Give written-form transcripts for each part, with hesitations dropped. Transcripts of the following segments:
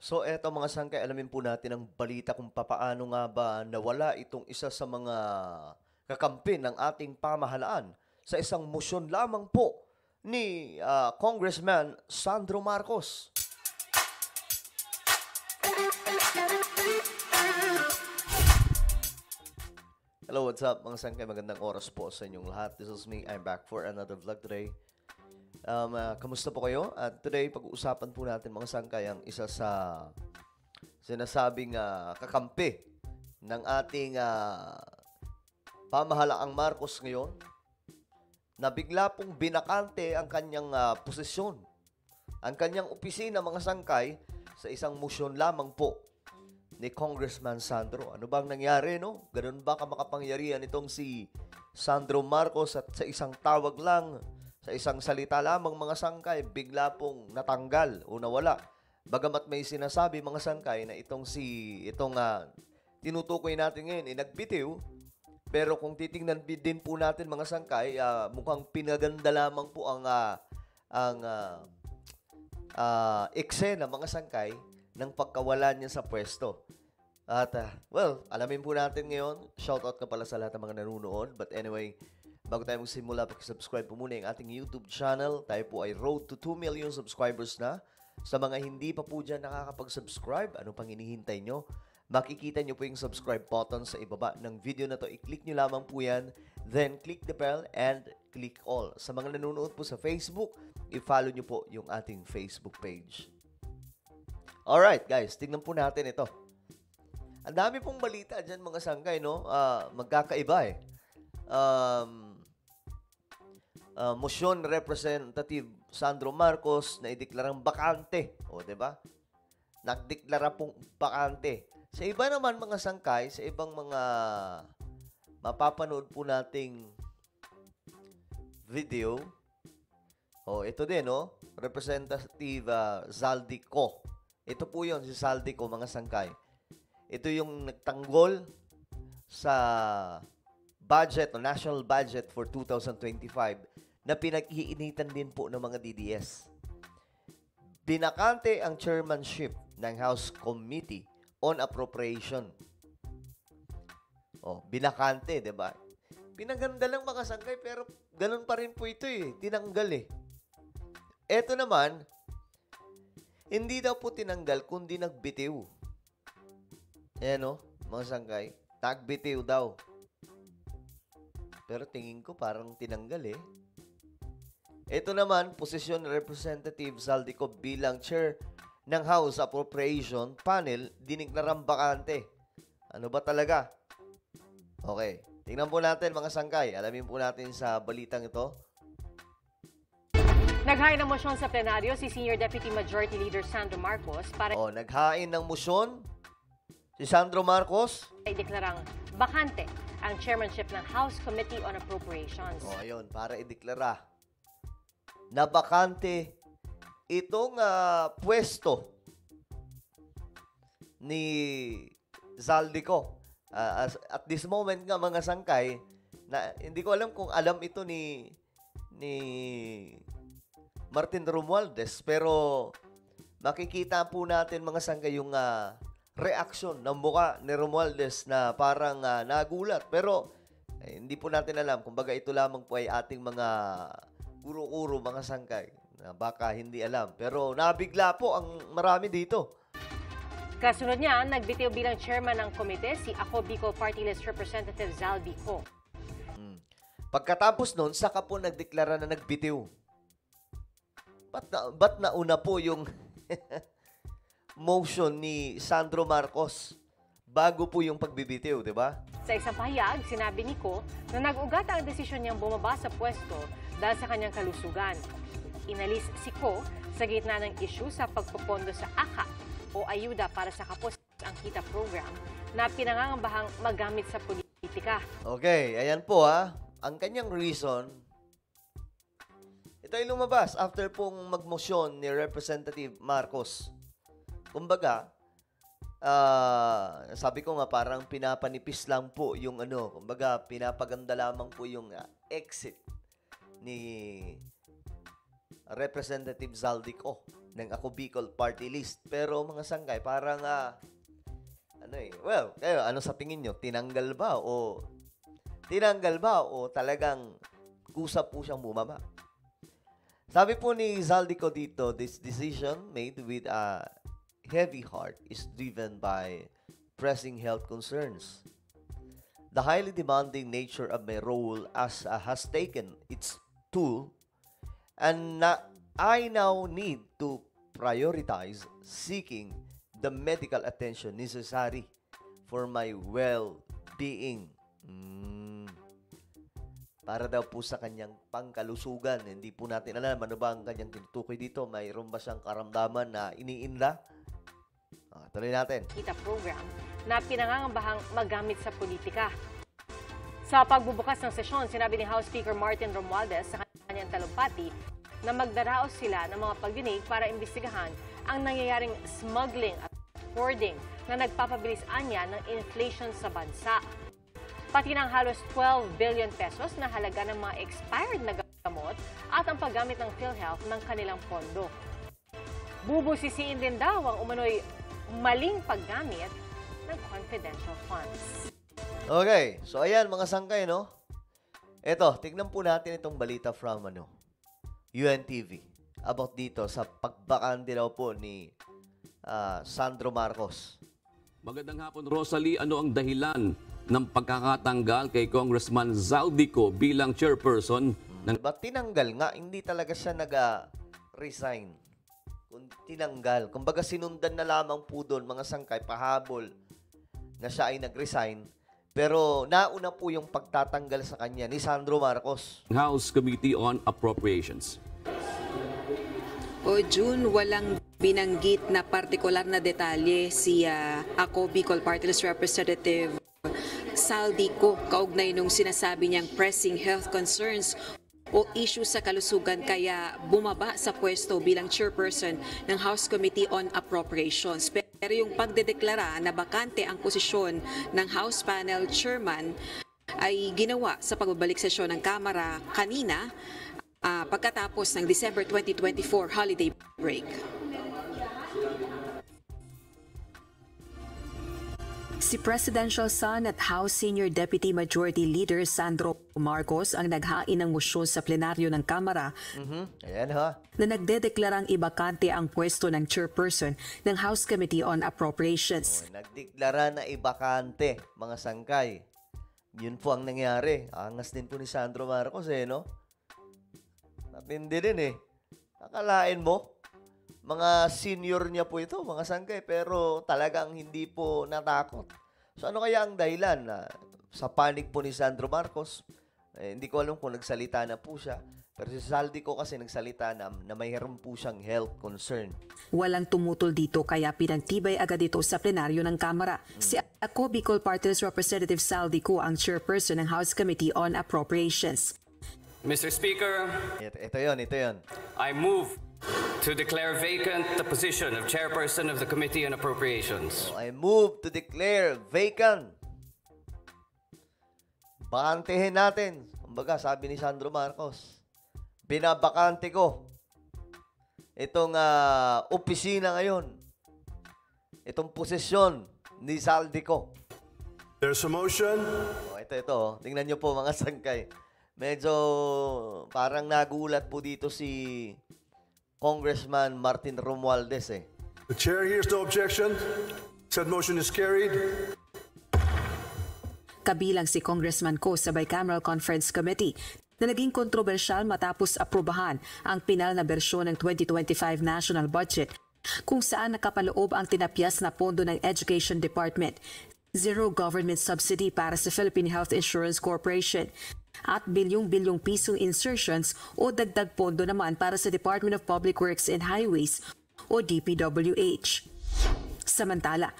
So eto mga sangkay, alamin po natin ang balita kung papaano nga ba nawala itong isa sa mga kakampi ng ating pamahalaan sa isang musyon lamang po ni Congressman Sandro Marcos. Hello, what's up mga sangkay? Magandang oras po sa inyong lahat. This is me. I'm back for another vlog today. Kamusta po kayo? At today, pag-uusapan po natin mga sangkay ang isa sa sinasabing kakampi ng ating pamahalaang Marcos ngayon na bigla pong binakante ang kanyang posisyon, ang kanyang opisina mga sangkay sa isang musyon lamang po ni Congressman Sandro. Ano bang nangyari, no? Ganun ba makapangyarihan itong si Sandro Marcos at sa isang tawag lang, sa isang salita lamang mga sangkay, bigla pong natanggal o nawala. Bagamat may sinasabi mga sangkay na itong tinutukoy natin ngayon, nagbitiw. Pero kung titingnan din po natin mga sangkay, mukhang pinaganda lamang po ang eksena mga sangkay ng pagkawala niya sa pwesto. At, alamin po natin ngayon. Shoutout ka pala sa lahat ng mga nanunood. But anyway, bago tayo magsimula, subscribe po muna yung ating YouTube channel. Tayo po ay road to 2 million subscribers na. Sa mga hindi pa po dyan nakakapag-subscribe, ano pang hinihintay nyo? Makikita nyo po yung subscribe button sa ibaba ng video na to. I-click nyo lamang po yan. Then, click the bell and click all. Sa mga nanonood po sa Facebook, i-follow nyo po yung ating Facebook page. Alright, guys. Tignan po natin ito. Ang dami pong balita dyan mga sangkay, no? Magkakaiba eh. Motion Representative Sandro Marcos na ideklarang bakante. O, diba? Nagdeklara pong bakante. Sa iba naman mga sangkay, sa ibang mga mapapanood po nating video. O, ito din, no? Representative Zaldico. Ito po yun, si Zaldico, mga sangkay. Ito yung nagtanggol sa budget o national budget for 2025 na pinag-iinitan din po ng mga DDS. Binakante ang chairmanship ng House Committee on Appropriation. Oh, binakante, 'di ba? Pinaganda lang mga sangkay pero ganun pa rin po ito eh, tinanggal eh. Ito naman, hindi daw po tinanggal kundi nagbitiw. Ayan o, mga sangkay. Nagbitiw daw. Pero tingin ko parang tinanggal eh. Ito naman, posisyon ni Representative Zaldico bilang chair ng House Appropriation Panel, diniklarang bakante. Ano ba talaga? Okay. Tingnan po natin mga sangkay. Alamin po natin sa balitang ito. Naghain ng mosyon sa plenaryo si Senior Deputy Majority Leader Sandro Marcos para naghain ng mosyon si Sandro Marcos. ideklarang bakante ang chairmanship ng House Committee on Appropriations. Ayun, para ideklara na bakante itong pwesto ni Zaldico. At this moment nga mga sangkay, na hindi ko alam kung alam ito ni Martin Romualdez, pero makikita po natin mga sangkay yung reaksyon ng mukha ni Romualdez na parang nagulat. Pero hindi po natin alam. Kumbaga ito lamang po ay ating mga uro-uro, mga sangkay na baka hindi alam. Pero nabigla po ang marami dito. Kasunod niya, nagbitiw bilang chairman ng komite si Ako Bicol Party List Representative Zaldico. Pagkatapos nun, saka po nagdeklara na nagbitiw. Ba't nauna po yung motion ni Sandro Marcos bago po yung pagbibitiw, di ba? Sa isang pahayag, sinabi ni Ko na nag-ugat ang desisyon niyang bumaba sa pwesto dahil sa kanyang kalusugan. Inalis si Ko sa gitna ng issue sa pagpopondo sa AKA o Ayuda para sa Kapos ang Kita program na pinangangambahang magamit sa politika. Okay, ayan po ang kanyang reason. Ito ay lumabas after pong magmosyon ni Representative Marcos. Kumbaga, sabi ko nga parang pinapanipis lang po yung kumbaga pinapaganda lamang po yung exit ni Representative Zaldico ng Ako Bicol Party List. Pero mga sangkay, parang, well, kayo, ano sa tingin nyo? Tinanggal ba o talagang kusa po siyang bumaba? Sabi po ni Zaldico dito, this decision made with a heavy heart is driven by pressing health concerns. The highly demanding nature of my role has taken its toll, and I now need to prioritize seeking the medical attention necessary for my well-being. Para daw po sa kanyang pangkalusugan. Hindi po natin alam ano ba ang kanyang tinutukoy dito. Mayroon ba siyang karamdaman na iniinda? Tuloy natin. Kita program na pinangangambahang magamit sa politika. Sa pagbubukas ng sesyon, sinabi ni House Speaker Martin Romualdez sa kanyang talumpati na magdaraos sila ng mga pagdinig para imbestigahan ang nangyayaring smuggling at hoarding na nagpapabilis anya ng inflation sa bansa. Pati ng halos 12 billion pesos na halaga ng mga expired na gamot at ang paggamit ng PhilHealth ng kanilang pondo. Bubusisiin din daw ang umano'y maling paggamit ng confidential funds. Okay, so ayan mga sangkay, no? Eto, tignan po natin itong balita from UNTV about dito sa pagbakante daw po ni Sandro Marcos. Magandang hapon, Rosalie. Ano ang dahilan ng pagkakatanggal kay Congressman Zaldico bilang chairperson ng... Ba't tinanggal nga? Hindi talaga siya nag-resign. Kung tinanggal. Kumbaga sinundan na lamang po doon, mga sangkay, pahabol na siya ay nag-resign. Pero nauna po yung pagtatanggal sa kanya ni Sandro Marcos. House Committee on Appropriations. O June, walang binanggit na partikular na detalye si Ako Bicol Party List Representative Zaldico kaugnay nung sinasabi niyang pressing health concerns o issue sa kalusugan kaya bumaba sa pwesto bilang chairperson ng House Committee on Appropriations. Pero yung pagdedeklara na bakante ang posisyon ng House Panel Chairman ay ginawa sa pagbabalik sesyon ng Kamara kanina pagkatapos ng December 2024 holiday break. Si Presidential son at House Senior Deputy Majority Leader Sandro Marcos ang naghain ng mosyon sa plenaryo ng Kamara Ayan ha. na nagdedeklarang ibakante ang pwesto ng chairperson ng House Committee on Appropriations. Nagdeklara na ibakante, mga sangkay. Yun po ang nangyari. Angas din po ni Sandro Marcos no? Napindi din Akalain mo, mga senior niya po ito, mga sangkay, pero talagang hindi po natakot. So ano kaya ang dahilan na sa panig po ni Sandro Marcos? Hindi ko alam kung nagsalita na po siya. Pero si Zaldico kasi nagsalita na mayroon po siyang health concern. Walang tumutol dito kaya pinagtibay agad ito sa plenaryo ng Kamara. Si Ako Bicol Party List Representative Zaldico ang chairperson ng House Committee on Appropriations. Mr. Speaker, Ito yon. I move to declare vacant the position of Chairperson of the Committee on Appropriations. I move to declare vacant. Bakantehin natin. Kumbaga, sabi ni Sandro Marcos, binabakante ko itong opisina ngayon. Itong posisyon ni Zaldico. There's a motion. Ito. Tingnan nyo po mga sangkay. Medyo parang nagulat po dito si Congressman Martin Romualdez The chair hears no objection. Said motion is carried. Kabilang si Congressman Ko sa Bicameral Conference Committee na naging kontrobersyal matapos aprobahan ang pinal na bersyon ng 2025 National Budget kung saan nakapaloob ang tinapyas na pondo ng Education Department, zero government subsidy para sa Philippine Health Insurance Corporation, at bilyong-bilyong pisong insertions o dagdag pondo naman para sa Department of Public Works and Highways o DPWH. Samantala,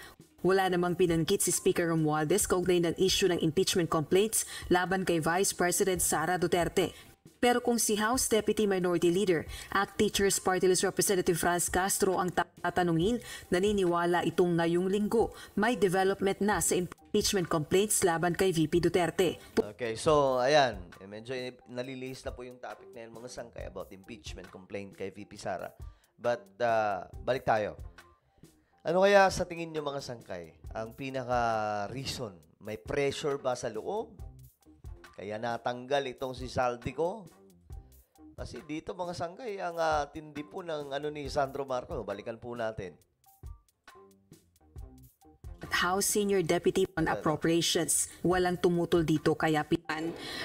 wala namang pinanggit si Speaker Romualdez kaugnay ng issue ng impeachment complaints laban kay Vice President Sara Duterte. Pero kung si House Deputy Minority Leader, ACT Teachers Party List Representative Franz Castro ang tatanungin, naniniwala itong ngayong linggo may development na sa impeachment complaints laban kay VP Duterte. Okay, so ayan, medyo nalilihis na po yung topic na yan mga sangkay about impeachment complaint kay VP Sara. But balik tayo. Ano kaya sa tingin nyo mga sangkay ang pinaka-reason? May pressure ba sa loob? Kaya natanggal itong si Saldico? Kasi dito mga sangkay, ang tindi po ng ni Sandro Marcos. Balikan po natin. House Senior Deputy on Appropriations. Walang tumutol dito kaya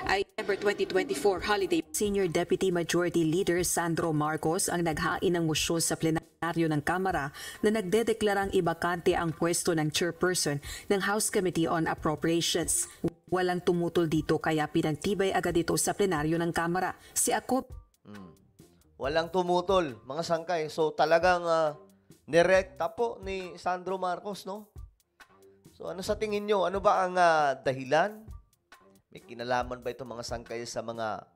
ay December 2024 holiday. Senior Deputy Majority Leader Sandro Marcos ang naghain ng motion sa plenaryo ng Kamara na nagdedeklarang ibakante ang pwesto ng chairperson ng House Committee on Appropriations. Walang tumutol dito kaya pinagtibay agad ito sa plenaryo ng Kamara. Si Ako Walang tumutol, mga sangkay. So talagang nirekta po ni Sandro Marcos, no? So ano sa tingin nyo? Ano ba ang dahilan? May kinalaman ba itong mga sangkay sa mga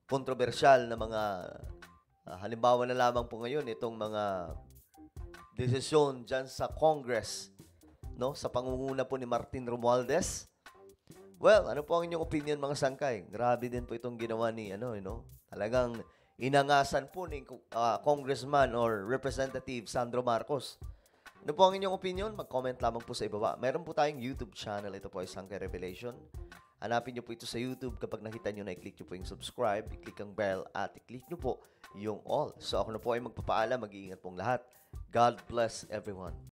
kontrobersyal na mga halimbawa na lamang po ngayon itong mga desisyon dyan sa Congress, no? Sa pangunguna po ni Martin Romualdez? Well, ano po ang inyong opinion mga sangkay? Grabe din po itong ginawa ni talagang inangasan po ni Congressman or Representative Sandro Marcos. Ano po ang inyong opinion? Mag-comment lamang po sa ibaba. Meron po tayong YouTube channel. Ito po ay Sangkay Revelation. Hanapin nyo po ito sa YouTube. Kapag nakita nyo na, i-click nyo po yung subscribe, i-click ang bell, at i-click nyo po yung all. So ako na po ay magpapaalam. Mag-iingat pong lahat. God bless everyone.